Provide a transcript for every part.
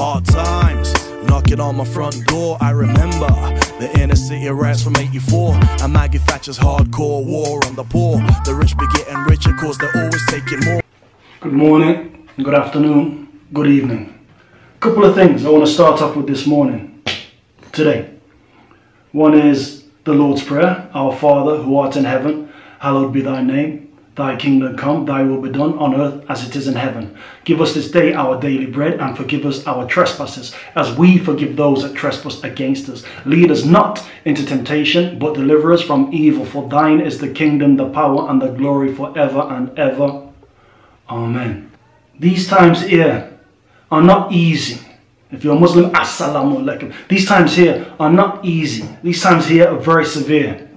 Hard times knocking on my front door. I remember the inner city riots from '84 and Maggie Thatcher's hardcore war on the poor. The rich be getting richer cause they're always taking more. Good morning, good afternoon, good evening. A couple of things I want to start off with this morning, today. One is the Lord's Prayer. Our Father who art in heaven, hallowed be thy name. Thy kingdom come, thy will be done on earth as it is in heaven. Give us this day our daily bread, and forgive us our trespasses, as we forgive those that trespass against us. Lead us not into temptation, but deliver us from evil. For thine is the kingdom, the power, and the glory forever and ever. Amen. These times here are not easy. If you're a Muslim, assalamu alaikum. These times here are not easy. These times here are very severe.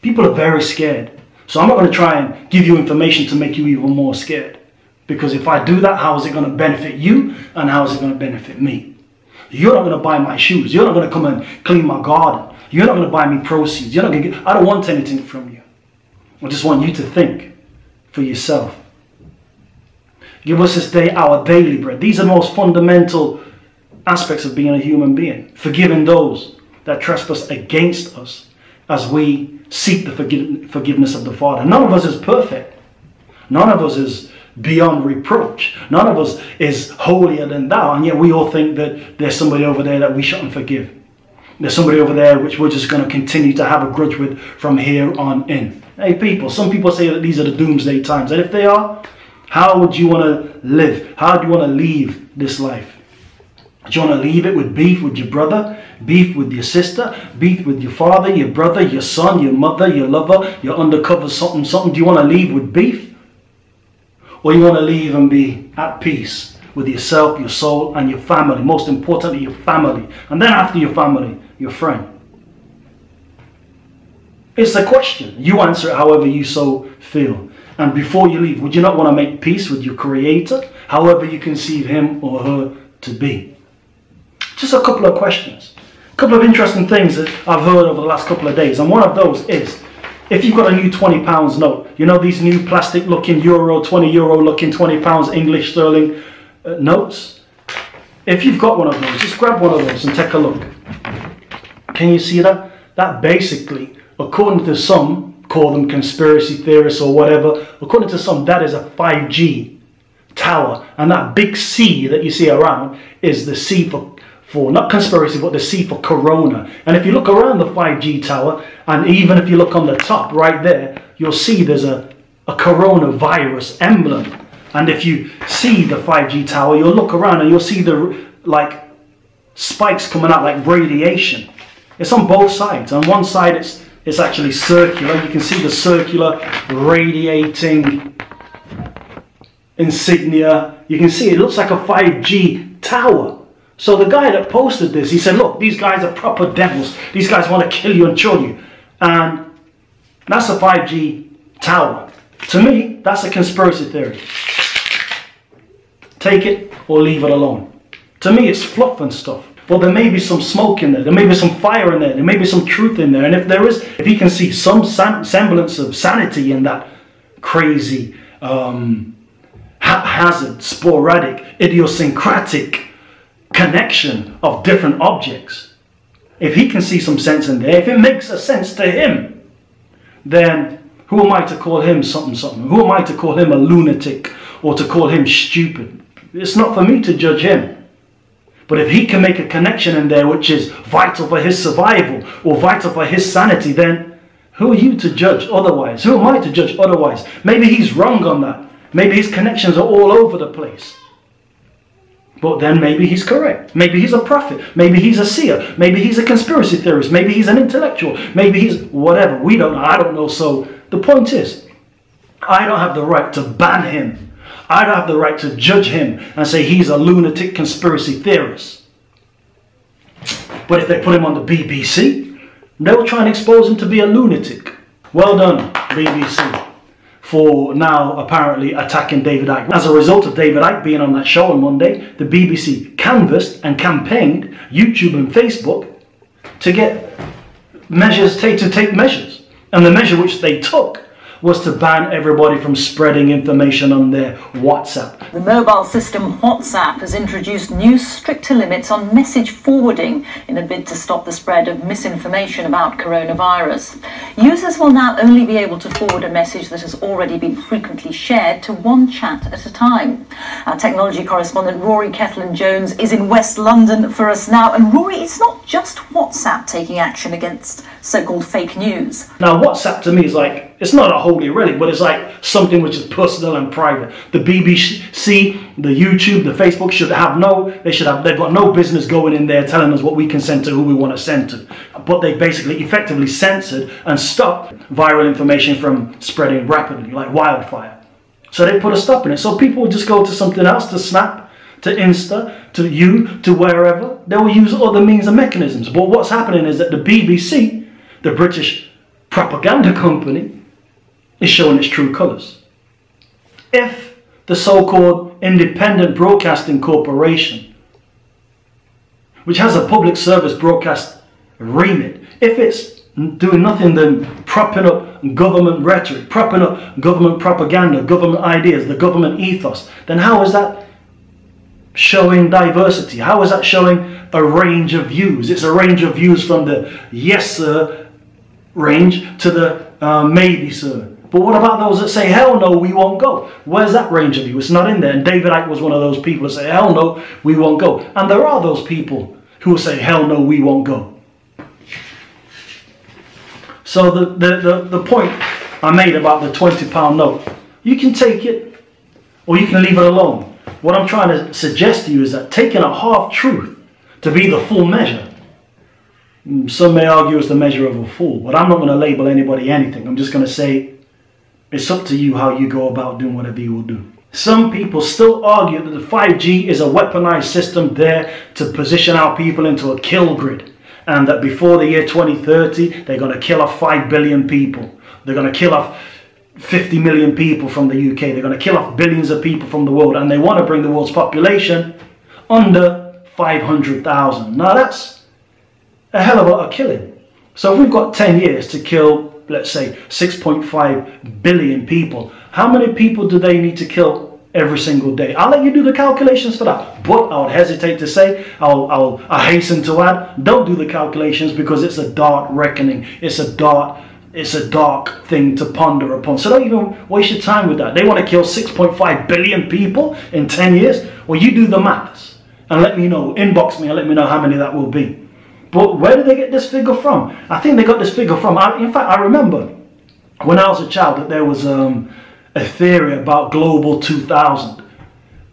People are very scared. So I'm not going to try and give you information to make you even more scared. Because if I do that, how is it going to benefit you? And how is it going to benefit me? You're not going to buy my shoes. You're not going to come and clean my garden. You're not going to buy me proceeds. You're not going to get, I don't want anything from you. I just want you to think for yourself. Give us this day our daily bread. These are the most fundamental aspects of being a human being. Forgiving those that trespass against us as we seek the forgiveness of the Father. None of us is perfect. None of us is beyond reproach. None of us is holier than thou. And yet we all think that there's somebody over there that we shouldn't forgive. There's somebody over there which we're just going to continue to have a grudge with from here on in. Hey people, some people say that these are the doomsday times. And if they are, how would you want to live? How do you want to leave this life? Do you want to leave it with beef with your brother, beef with your sister, beef with your father, your brother, your son, your mother, your lover, your undercover something? Do you want to leave with beef? Or you want to leave and be at peace with yourself, your soul, and your family? Most importantly, your family. And then after your family, your friend. It's a question. You answer it however you so feel. And before you leave, would you not want to make peace with your Creator, however you conceive him or her to be? Just a couple of questions. A couple of interesting things that I've heard over the last couple of days. And one of those is, if you've got a new £20 note, you know these new plastic looking euro, 20 euro looking £20 English sterling notes? If you've got one of those, just grab one of those and take a look. Can you see that? That basically, according to some, call them conspiracy theorists or whatever, according to some, that is a 5G tower. And that big C that you see around is the C for not conspiracy, but the C for corona. And if you look around the 5G tower, and even if you look on the top right there, you'll see there's a coronavirus emblem. And if you see the 5G tower, you'll look around and you'll see the like spikes coming out like radiation. It's on both sides. On one side it's actually circular. You can see the circular radiating insignia. You can see it looks like a 5G tower. So the guy that posted this, he said, look, these guys are proper devils. These guys want to kill you and kill you. And that's a 5G tower. To me, that's a conspiracy theory. Take it or leave it alone. To me, it's fluff and stuff. But there may be some smoke in there. There may be some fire in there. There may be some truth in there. And if there is, if you can see some semblance of sanity in that crazy, haphazard, sporadic, idiosyncratic connection of different objects, if he can see some sense in there, if it makes a sense to him, then who am I to call him something? Who am I to call him a lunatic or to call him stupid? It's not for me to judge him. But if he can make a connection in there which is vital for his survival or vital for his sanity, then who are you to judge otherwise? Who am I to judge otherwise? Maybe he's wrong on that. Maybe his connections are all over the place. But then maybe he's correct. Maybe he's a prophet. Maybe he's a seer. Maybe he's a conspiracy theorist. Maybe he's an intellectual. Maybe he's whatever. We don't know. I don't know. So the point is, I don't have the right to ban him. I don't have the right to judge him and say he's a lunatic conspiracy theorist. But if they put him on the BBC, they'll try and expose him to be a lunatic. Well done, BBC. For now apparently attacking David Ickes. As a result of David Ickes being on that show on Monday, the BBC canvassed and campaigned YouTube and Facebook to get measures, to take measures. And the measure which they took was to ban everybody from spreading information on their WhatsApp. The mobile system WhatsApp has introduced new stricter limits on message forwarding in a bid to stop the spread of misinformation about coronavirus. Users will now only be able to forward a message that has already been frequently shared to one chat at a time. Our technology correspondent Rory Kethlin-Jones is in West London for us now. And Rory, it's not just WhatsApp taking action against so-called fake news. Now, WhatsApp to me is like, it's not a holy relic, but it's like something which is personal and private. The BBC, the YouTube, the Facebook they've got no business going in there telling us what we can send to who we want to send to. But they basically effectively censored and stopped viral information from spreading rapidly, like wildfire. So they put a stop in it. So people would just go to something else, to Snap, to Insta, to wherever. They will use other means and mechanisms. But what's happening is that the BBC, the British propaganda company, is showing its true colours. If the so-called Independent Broadcasting Corporation, which has a public service broadcast remit, if it's doing nothing than propping up government rhetoric, propping up government propaganda, government ideas, the government ethos, then how is that showing diversity? How is that showing a range of views? It's a range of views from the yes sir range to the maybe sir. But what about those that say hell no, we won't go? Where's that range of view? It's not in there. And David Ickes was one of those people that say hell no, we won't go. And there are those people who will say hell no, we won't go. So the point I made about the £20 note, you can take it or you can leave it alone. What I'm trying to suggest to you is that taking a half-truth to be the full measure, some may argue is the measure of a fool, but I'm not going to label anybody anything. I'm just going to say it's up to you how you go about doing whatever you will do. Some people still argue that the 5G is a weaponized system there to position our people into a kill grid, and that before the year 2030 they're going to kill off 5 billion people. They're going to kill off 50 million people from the UK. They're going to kill off billions of people from the world, and they want to bring the world's population under 500,000. Now that's a hell of a lot of killing. So if we've got 10 years to kill, let's say, 6.5 billion people, how many people do they need to kill every single day? I'll let you do the calculations for that. But I would hesitate to say, I hasten to add, don't do the calculations, because it's a dark reckoning. It's a dark thing to ponder upon. So don't even waste your time with that. They want to kill 6.5 billion people in 10 years? Well, you do the maths and let me know. Inbox me and let me know how many that will be. But where did they get this figure from? I think they got this figure from, in fact, I remember when I was a child that there was a theory about Global 2000.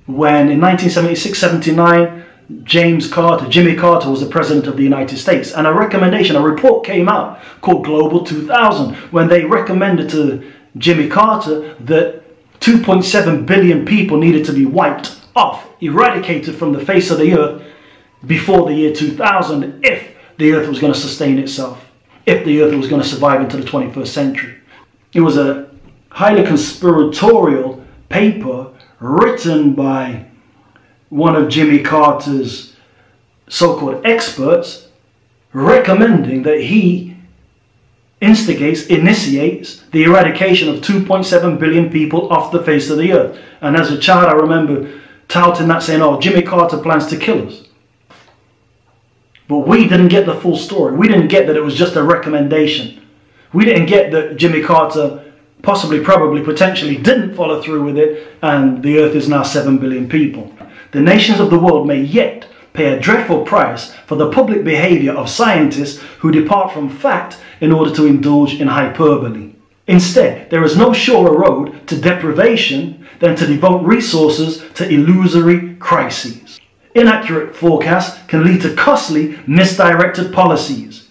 When in 1976-79, Jimmy Carter was the president of the United States, and a report came out called Global 2000, when they recommended to Jimmy Carter that 2.7 billion people needed to be wiped off, eradicated from the face of the earth before the year 2000 if the earth was going to sustain itself, if the earth was going to survive into the 21st century. It was a highly conspiratorial paper written by one of Jimmy Carter's so-called experts, recommending that he initiates the eradication of 2.7 billion people off the face of the earth. And as a child, I remember touting that, saying, oh, Jimmy Carter plans to kill us. But we didn't get the full story. We didn't get that it was just a recommendation. We didn't get that Jimmy Carter possibly, probably, potentially didn't follow through with it, and the earth is now 7 billion people. The nations of the world may yet pay a dreadful price for the public behavior of scientists who depart from fact in order to indulge in hyperbole. Instead, there is no surer road to deprivation than to devote resources to illusory crises. Inaccurate forecasts can lead to costly, misdirected policies.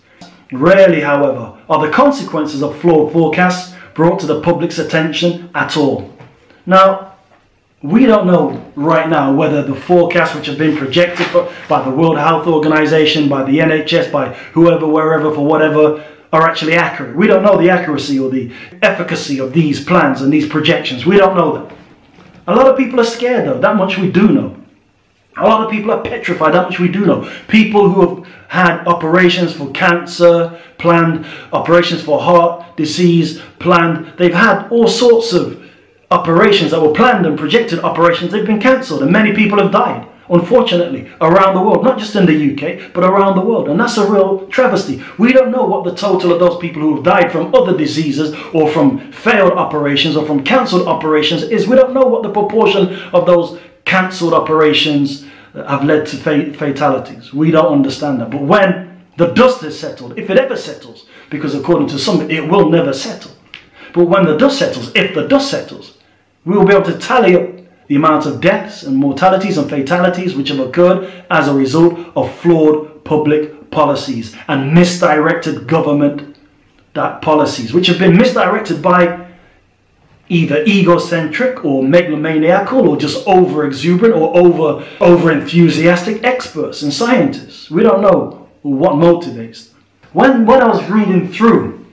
Rarely, however, are the consequences of flawed forecasts brought to the public's attention at all. Now, we don't know right now whether the forecasts which have been projected by the World Health Organization, by the NHS, by whoever, wherever, for whatever, are actually accurate. We don't know the accuracy or the efficacy of these plans and these projections. We don't know that. A lot of people are scared though, that much we do know. A lot of people are petrified, that much we do know. People who have had operations for cancer planned, operations for heart disease planned. They've had all sorts of operations that were planned and projected operations. They've been cancelled, and many people have died, unfortunately, around the world. Not just in the UK, but around the world. And that's a real travesty. We don't know what the total of those people who have died from other diseases or from failed operations or from cancelled operations is. We don't know what the proportion of those cancelled operations have led to fatalities. We don't understand that. But when the dust has settled, if it ever settles, because according to some it will never settle, but when the dust settles, if the dust settles, we will be able to tally up the amount of deaths and mortalities and fatalities which have occurred as a result of flawed public policies and misdirected government policies, which have been misdirected by either egocentric or megalomaniacal or just over-exuberant or over-enthusiastic experts and scientists. We don't know what motivates them. When I was reading through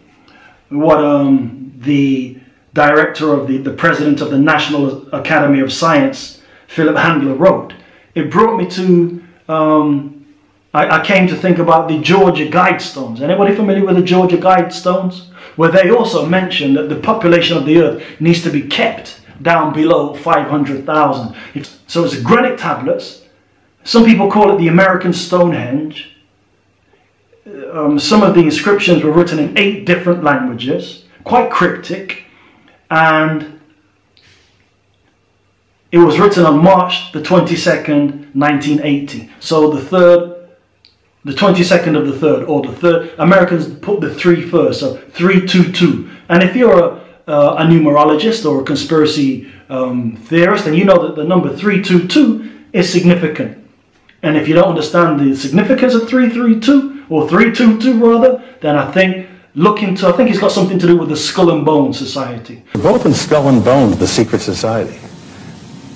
what the director of the president of the National Academy of Science, Philip Handler, wrote, it brought me to, I came to think about the Georgia Guidestones. Anybody familiar with the Georgia Guidestones? Where they also mention that the population of the earth needs to be kept down below 500,000. So it's granite tablets. Some people call it the American Stonehenge. Some of the inscriptions were written in 8 different languages, quite cryptic, and it was written on March the 22nd, 1980. So the 22nd of the 3rd, or the 3rd, Americans put the 3 first, so 322. And if you're a numerologist or a conspiracy theorist, then you know that the number 322 is significant. And if you don't understand the significance of 332, or 322 rather, then I think it's got something to do with the Skull and Bones Society. We're both in Skull and Bones, the secret society.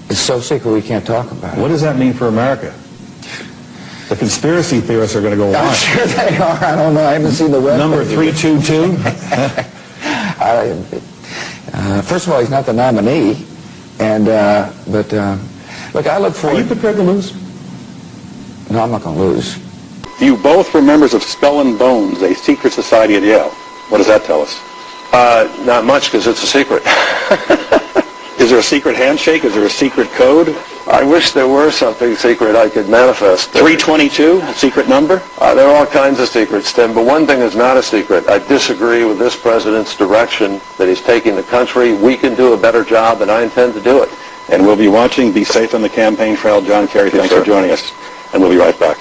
It's so secret we can't talk about it. What does that mean for America? The conspiracy theorists are going to go on. I'm sure they are. I don't know. I haven't seen the web. Number 322? First of all, he's not the nominee. And, look, I look forward... Are you prepared to lose? No, I'm not going to lose. You both were members of Skull and Bones, a secret society at Yale. What does that tell us? Not much, because it's a secret. Is there a secret handshake? Is there a secret code? I wish there were something secret I could manifest. 322, a secret number? There are all kinds of secrets, Tim, but one thing is not a secret. I disagree with this president's direction that he's taking the country. We can do a better job, and I intend to do it. And we'll be watching. Be safe on the campaign trail. John Kerry, thanks for joining us. And we'll be right back.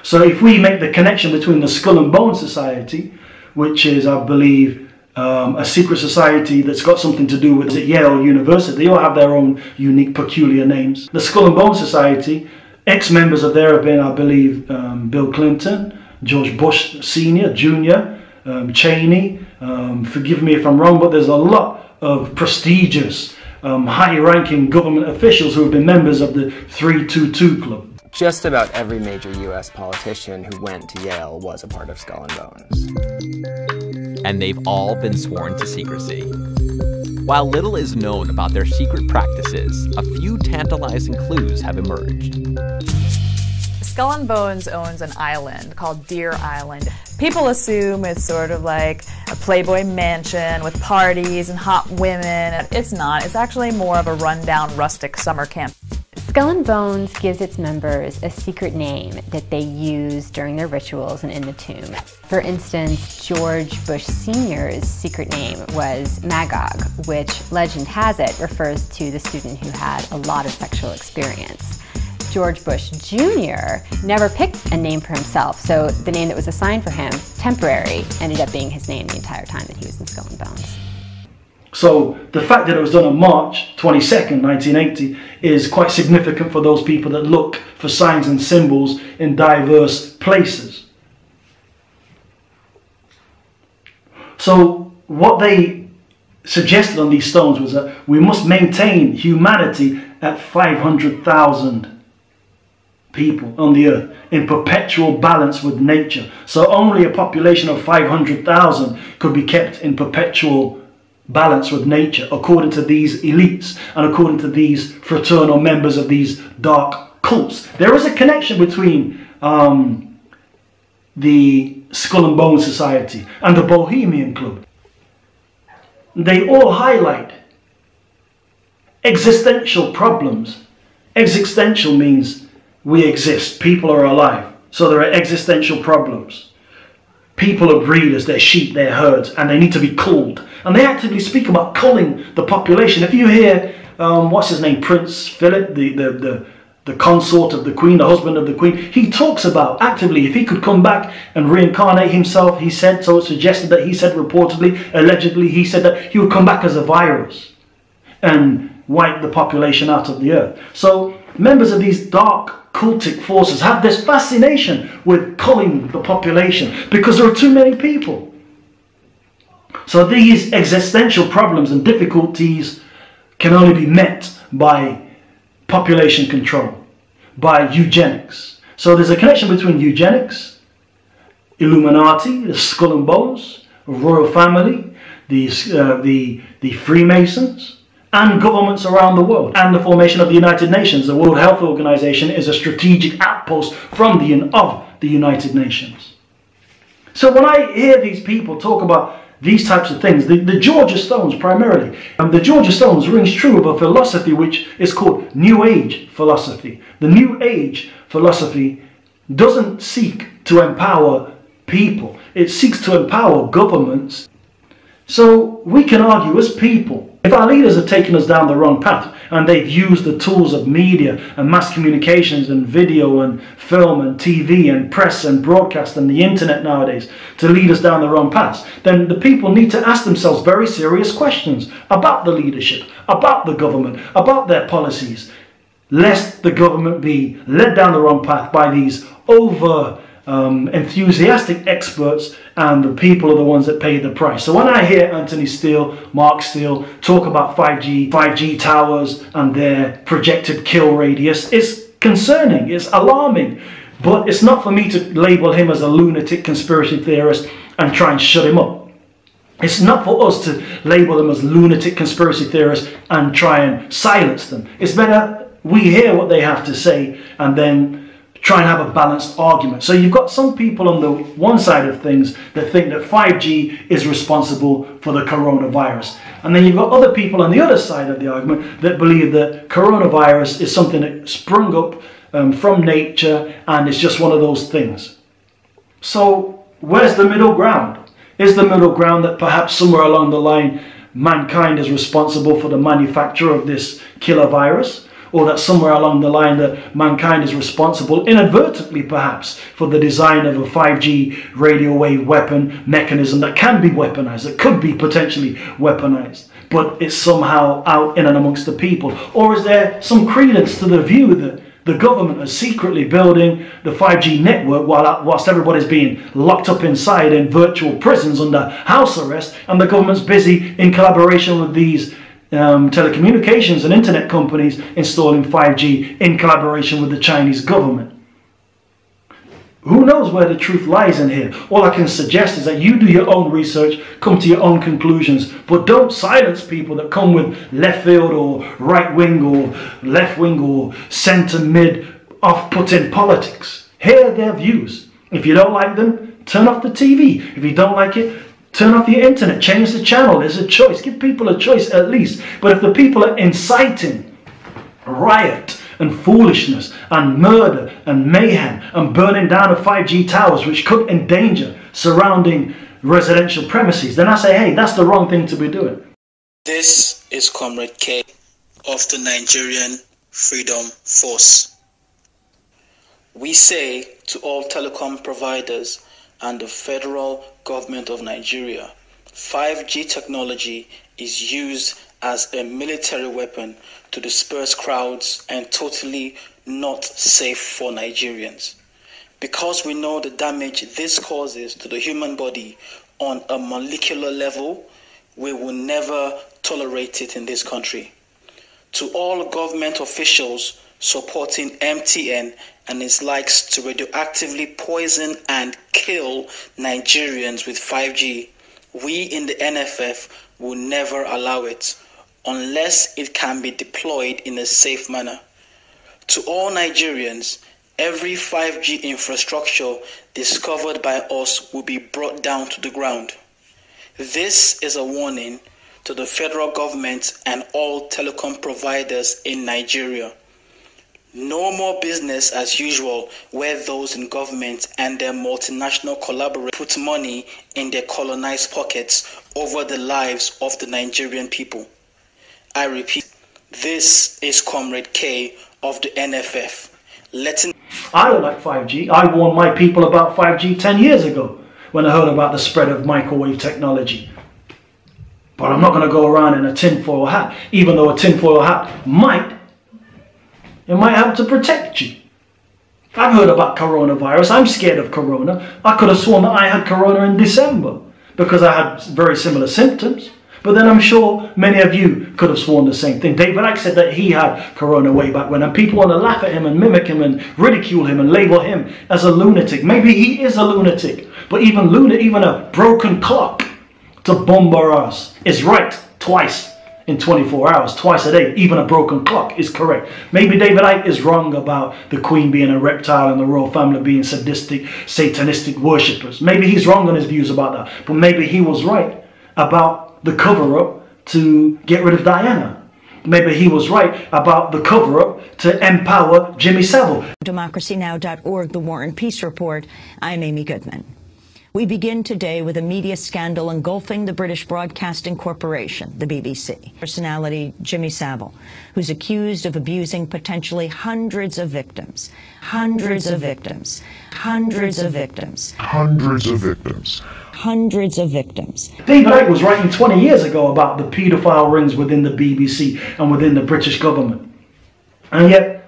So if we make the connection between the Skull and Bones Society, which is, I believe, a secret society that's got something to do with Yale University. They all have their own unique, peculiar names. The Skull and Bones Society, ex-members of there have been, I believe, Bill Clinton, George Bush Sr., Jr., Cheney. Forgive me if I'm wrong, but there's a lot of prestigious, high-ranking government officials who have been members of the 322 Club. Just about every major U.S. politician who went to Yale was a part of Skull and Bones. And they've all been sworn to secrecy. While little is known about their secret practices, a few tantalizing clues have emerged. Skull and Bones owns an island called Deer Island. People assume it's sort of like a Playboy mansion with parties and hot women. It's not. It's actually more of a rundown rustic summer camp. Skull and Bones gives its members a secret name that they use during their rituals and in the tomb. For instance, George Bush Sr.'s secret name was Magog, which legend has it refers to the student who had a lot of sexual experience. George Bush Jr. never picked a name for himself, so the name that was assigned for him, temporary, ended up being his name the entire time that he was in Skull and Bones. So the fact that it was done on March 22nd, 1980 is quite significant for those people that look for signs and symbols in diverse places. So what they suggested on these stones was that we must maintain humanity at 500,000 people on the earth in perpetual balance with nature. So only a population of 500,000 could be kept in perpetual balance with nature, according to these elites and according to these fraternal members of these dark cults. There is a connection between the Skull and Bones Society and the Bohemian Club. They all highlight existential problems. Existential means we exist, people are alive, so there are existential problems. People are breeders, they're sheep, they're herds, and they need to be culled. And they actively speak about culling the population. If you hear, what's his name, Prince Philip, the consort of the Queen, the husband of the Queen, he talks about actively, if he could come back and reincarnate himself, he said, so it suggested that he said reportedly, allegedly, he said that he would come back as a virus and wipe the population out of the earth. So members of these dark cultic forces have this fascination with culling the population because there are too many people. So these existential problems and difficulties can only be met by population control, by eugenics. So there's a connection between eugenics, Illuminati, the Skull and Bones, royal family, the Freemasons, and governments around the world, and the formation of the United Nations. The World Health Organization is a strategic outpost from the United Nations. So when I hear these people talk about these types of things, the Georgia Stones primarily, the Georgia Stones rings true of a philosophy which is called New Age philosophy. The New Age philosophy doesn't seek to empower people, it seeks to empower governments. So we can argue as people, if our leaders have taken us down the wrong path and they've used the tools of media and mass communications and video and film and TV and press and broadcast and the internet nowadays to lead us down the wrong paths, then the people need to ask themselves very serious questions about the leadership, about the government, about their policies, lest the government be led down the wrong path by these enthusiastic experts, and the people are the ones that pay the price. So when I hear Anthony Steele, Mark Steele talk about 5G towers and their projected kill radius, it's concerning, it's alarming, but it's not for me to label him as a lunatic conspiracy theorist and try and shut him up. It's not for us to label them as lunatic conspiracy theorists and try and silence them. It's better we hear what they have to say and then try and have a balanced argument. So you've got some people on the one side of things that think that 5G is responsible for the coronavirus. And then you've got other people on the other side of the argument that believe that coronavirus is something that sprung up from nature and it's just one of those things. So where's the middle ground? Is the middle ground that perhaps somewhere along the line mankind is responsible for the manufacture of this killer virus? Or that somewhere along the line that mankind is responsible, inadvertently perhaps, for the design of a 5G radio wave weapon mechanism that can be weaponized, that could be potentially weaponized, but it's somehow out in and amongst the people? Or is there some credence to the view that the government is secretly building the 5G network whilst everybody's being locked up inside in virtual prisons under house arrest, and the government's busy in collaboration with these telecommunications and internet companies installing 5G in collaboration with the Chinese government? Who knows where the truth lies in here? All I can suggest is that you do your own research, come to your own conclusions, but don't silence people that come with left field or right wing or left wing or centre mid off-putting politics. Hear their views. If you don't like them, turn off the TV. If you don't like it, turn off the internet, change the channel. There's a choice. Give people a choice at least. But if the people are inciting riot and foolishness and murder and mayhem and burning down of 5G towers which could endanger surrounding residential premises, then I say, hey, that's the wrong thing to be doing. This is Comrade K of the Nigerian Freedom Force. We say to all telecom providers and the federal government of Nigeria, 5G technology is used as a military weapon to disperse crowds and totally not safe for Nigerians. Because we know the damage this causes to the human body on a molecular level, we will never tolerate it in this country. To all government officials supporting MTN and its likes to radioactively poison and kill Nigerians with 5G, we in the NFF will never allow it unless it can be deployed in a safe manner. To all Nigerians, every 5G infrastructure discovered by us will be brought down to the ground. This is a warning to the federal government and all telecom providers in Nigeria. No more business as usual where those in government and their multinational collaborators put money in their colonized pockets over the lives of the Nigerian people. I repeat, this is Comrade K of the NFF. I don't like 5G. I warned my people about 5G 10 years ago when I heard about the spread of microwave technology. But I'm not going to go around in a tinfoil hat, even though a tinfoil hat might help to protect you. I've heard about coronavirus. I'm scared of corona. I could have sworn that I had corona in December because I had very similar symptoms. But then I'm sure many of you could have sworn the same thing. David Ickes said that he had corona way back when, and people want to laugh at him and mimic him and ridicule him and label him as a lunatic. Maybe he is a lunatic, but even a broken clock to bombard us is right twice in 24 hours, twice a day. Even a broken clock is correct. Maybe David Ickes is wrong about the Queen being a reptile and the royal family being sadistic, satanistic worshippers. Maybe he's wrong on his views about that, but maybe he was right about the cover-up to get rid of Diana. Maybe he was right about the cover-up to empower Jimmy Savile. DemocracyNow.org, The War and Peace Report. I'm Amy Goodman. We begin today with a media scandal engulfing the British Broadcasting Corporation, the BBC. Personality Jimmy Savile, who's accused of abusing potentially hundreds of victims. Hundreds of victims. Hundreds of victims. Hundreds of victims. Hundreds of victims. David Ickes was writing 20 years ago about the paedophile rings within the BBC and within the British government. And yet,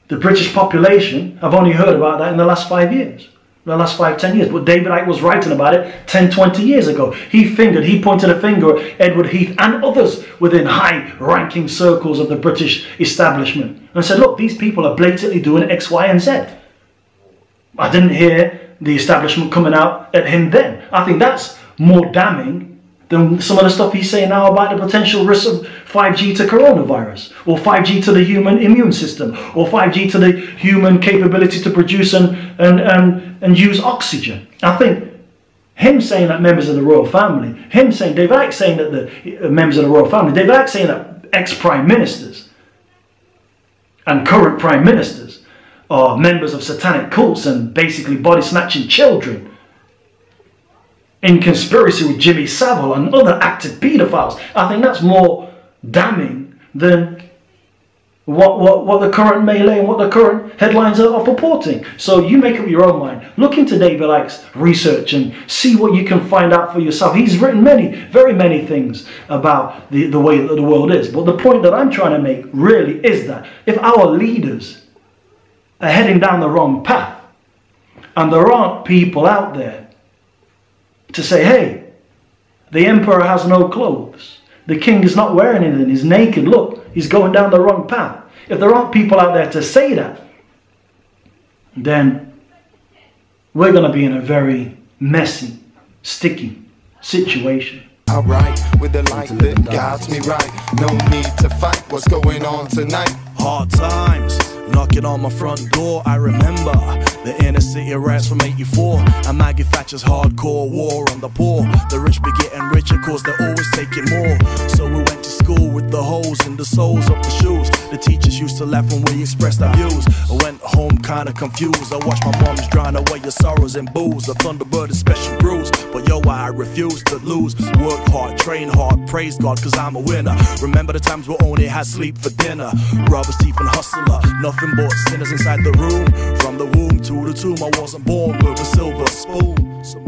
the British population have only heard about that in the last 5 years. The last 5-10 years. But David Ickes was writing about it 10-20 years ago. He pointed a finger at Edward Heath and others within high-ranking circles of the British establishment and said, look, these people are blatantly doing X, Y, and Z. I didn't hear the establishment coming out at him then. I think that's more damning than some of the stuff he's saying now about the potential risks of 5G to coronavirus, or 5G to the human immune system, or 5G to the human capability to produce and use oxygen. I think him saying that members of the royal family, him saying, David Ickes saying that the members of the royal family, David Ickes saying that ex-prime ministers and current prime ministers are members of satanic cults and basically body-snatching children in conspiracy with Jimmy Savile and other active paedophiles. I think that's more damning than what the current melee and what the current headlines are purporting. So you make up your own mind. Look into David Ickes' research and see what you can find out for yourself. He's written very many things about the way that the world is. But the point that I'm trying to make really is that if our leaders are heading down the wrong path and there aren't people out there to say, hey, the emperor has no clothes, the king is not wearing anything, he's naked, look, he's going down the wrong path. If there aren't people out there to say that, then we're going to be in a very messy, sticky situation. Alright, with the light that guides me right. No need to fight what's going on tonight. Hard times knocking on my front door. I remember the inner city rats from 84 and Maggie Thatcher's hardcore war on the poor. The rich be getting richer cause they're always taking more. So we went to school with the holes in the soles of the shoes. The teachers used to laugh when we expressed our views. I went home kinda confused. I watched my mom's drown away your sorrows and booze. The Thunderbird is special bruise, but yo, I refuse to lose. Work hard, train hard, praise God cause I'm a winner. Remember the times we only had sleep for dinner. Robbers, thief and hustler, nothing but sinners inside the room. From the womb to the tomb, I wasn't born with a silver spoon. So